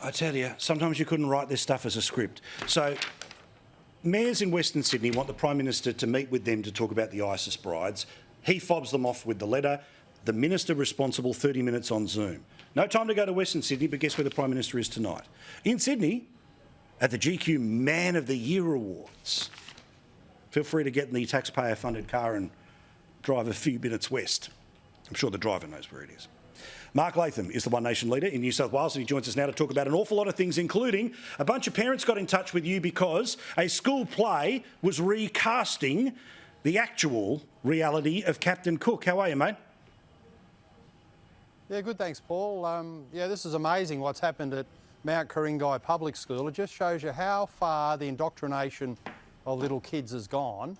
I tell you, sometimes you couldn't write this stuff as a script. So, mayors in Western Sydney want the Prime Minister to meet with them to talk about the ISIS brides. He fobs them off with the letter. The Minister responsible 30 minutes on Zoom. No time to go to Western Sydney, but guess where the Prime Minister is tonight? In Sydney, at the GQ Man of the Year Awards. Feel free to get in the taxpayer-funded car and drive a few minutes west. I'm sure the driver knows where it is. Mark Latham is the One Nation leader in New South Wales, and he joins us now to talk about an awful lot of things, including a bunch of parents got in touch with you because a school play was recasting the actual reality of Captain Cook. How are you, mate? Yeah, good, thanks, Paul. This is amazing what's happened at Mount Ku-ring-gai Public School. It just shows you how far the indoctrination of little kids has gone.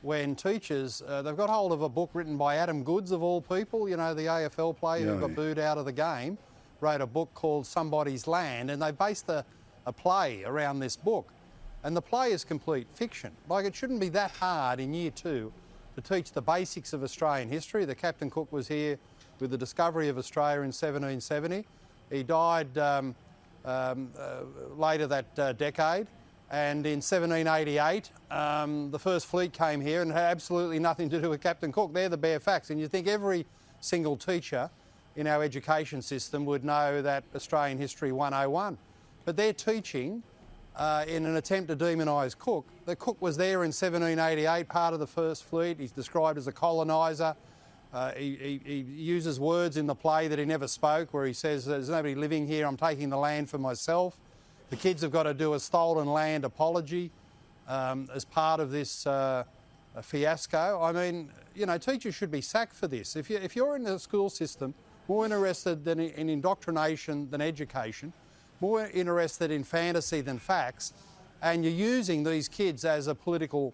When teachers, they've got hold of a book written by Adam Goodes, of all people, you know, the AFL player who got booed out of the game, wrote a book called Somebody's Land, and they based a play around this book. And the play is complete fiction. Like, it shouldn't be that hard in Year 2 to teach the basics of Australian history. The Captain Cook was here with the discovery of Australia in 1770. He died later that decade. And in 1788, the first fleet came here and had absolutely nothing to do with Captain Cook. They're the bare facts. And you think every single teacher in our education system would know that Australian History 101. But they're teaching, in an attempt to demonise Cook, that Cook was there in 1788, part of the first fleet. He's described as a coloniser. He uses words in the play that he never spoke, where he says, there's nobody living here, I'm taking the land for myself. The kids have got to do a stolen land apology as part of this fiasco. I mean, you know, teachers should be sacked for this. If you're in the school system more interested in indoctrination than education, more interested in fantasy than facts, and you're using these kids as a political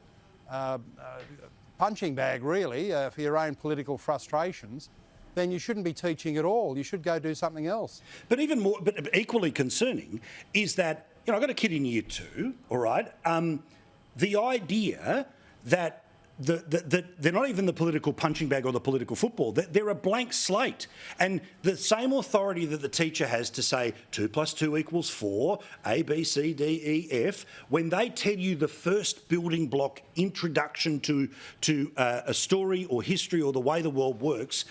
punching bag, really, for your own political frustrations, then you shouldn't be teaching at all. You should go do something else. But even more, but equally concerning is that, you know, I've got a kid in Year 2, all right, the idea that they're not even the political punching bag or the political football, they're a blank slate. And the same authority that the teacher has to say 2 + 2 = 4, A, B, C, D, E, F, when they tell you the first building block introduction to a story or history or the way the world works,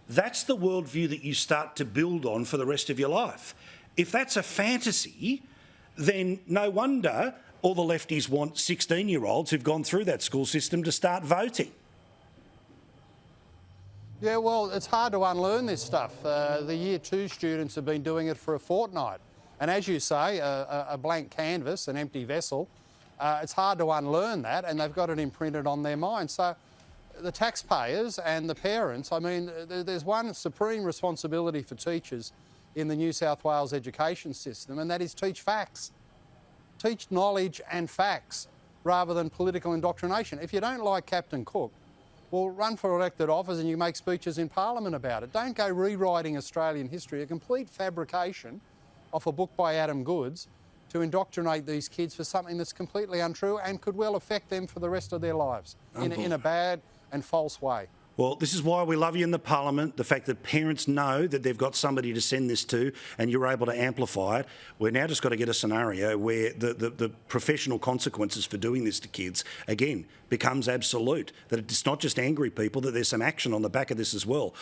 that's the worldview that you start to build on for the rest of your life. If that's a fantasy, then no wonder all the lefties want 16-year-olds who've gone through that school system to start voting. Yeah, well, it's hard to unlearn this stuff. The Year 2 students have been doing it for a fortnight. And as you say, a blank canvas, an empty vessel, it's hard to unlearn that, and they've got it imprinted on their mind. So the taxpayers and the parents, I mean, there's one supreme responsibility for teachers in the New South Wales education system, and that is teach facts. Teach knowledge and facts rather than political indoctrination. If you don't like Captain Cook, well, run for elected office and you make speeches in Parliament about it. Don't go rewriting Australian history, a complete fabrication off a book by Adam Goodes, to indoctrinate these kids for something that's completely untrue and could well affect them for the rest of their lives in a bad and false way. Well, this is why we love you in the Parliament, the fact that parents know that they've got somebody to send this to and you're able to amplify it. We're now just got to get a scenario where the professional consequences for doing this to kids, again, becomes absolute, that it's not just angry people, that there's some action on the back of this as well.